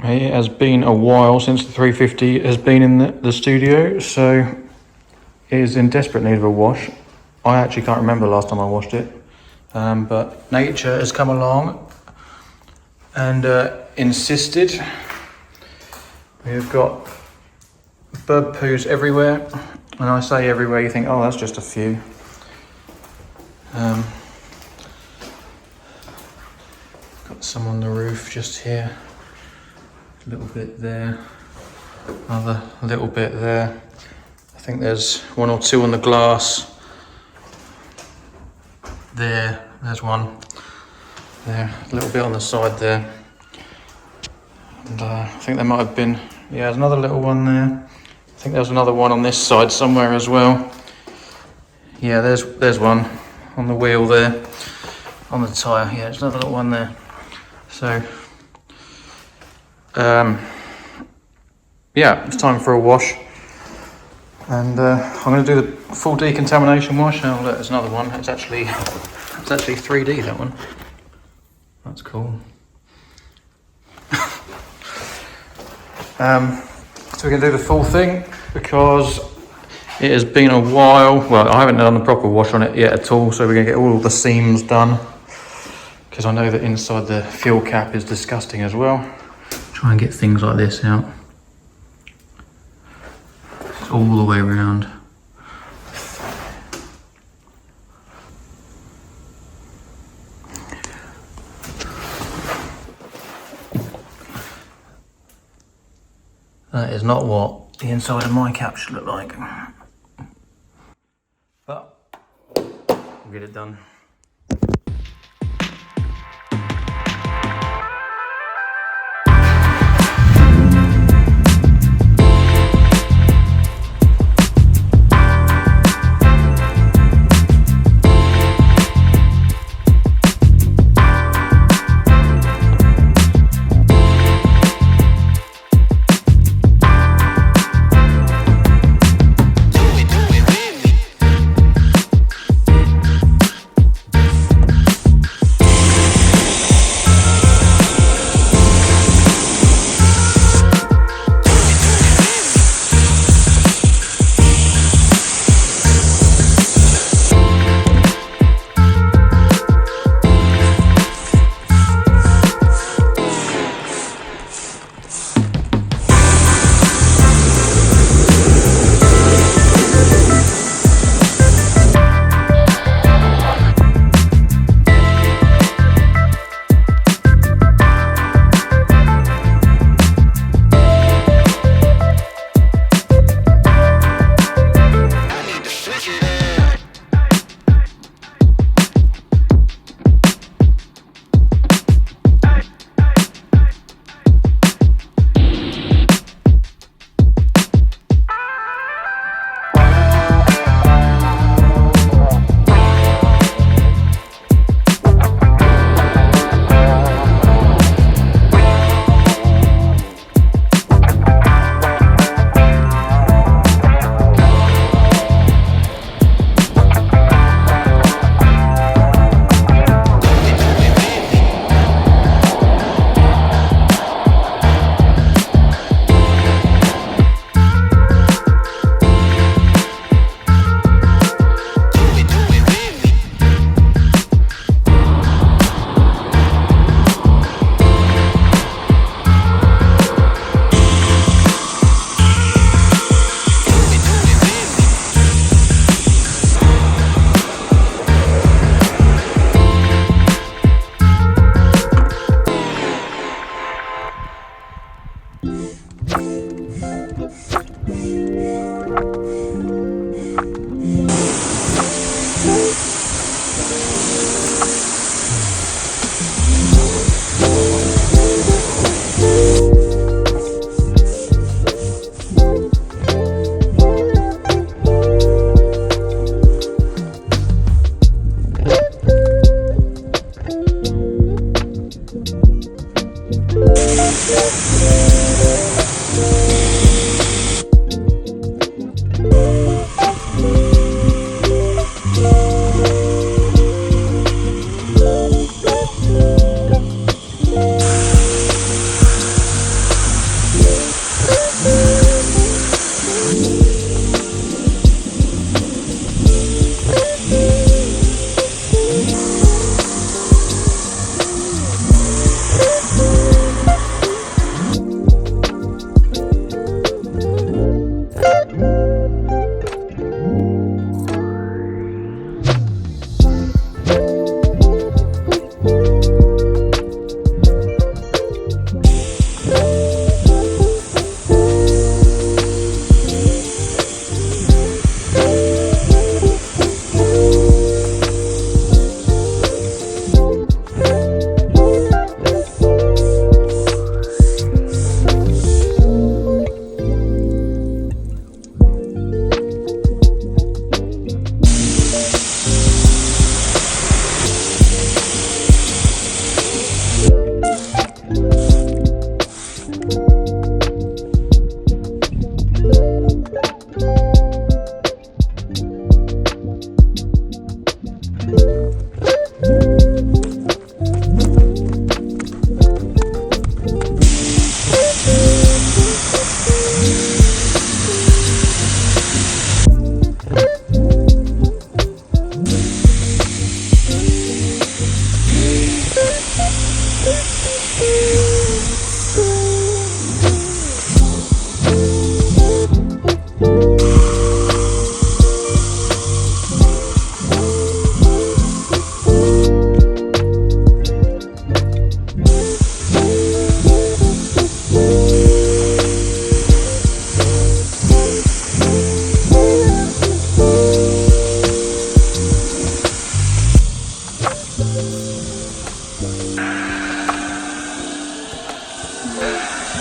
It has been a while since the 350 has been in the studio, so it is in desperate need of a wash. I actually can't remember the last time I washed it, but nature has come along and insisted. We've got bird poos everywhere. When I say everywhere, you think, oh, that's just a few. Got some on the roof just here. A little bit there. Another little bit there. I think there's one or two on the glass. There's one. There, a little bit on the side there. And I think there might have been, yeah, there's another little one there. I think there's another one on this side somewhere as well. Yeah, there's one on the wheel there, on the tyre. Yeah, there's another little one there. So, yeah, it's time for a wash. And I'm going to do the full decontamination wash. Oh, look, there's another one. It's actually 3D, that one. That's cool. So we're going to do the full thing because it has been a while. Well, I haven't done a proper wash on it yet at all, so we're going to get all the seams done because I know that inside the fuel cap is disgusting as well. Try and get things like this out. It's all the way around. That is not what the inside of my cap should look like. But we'll get it done.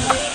it.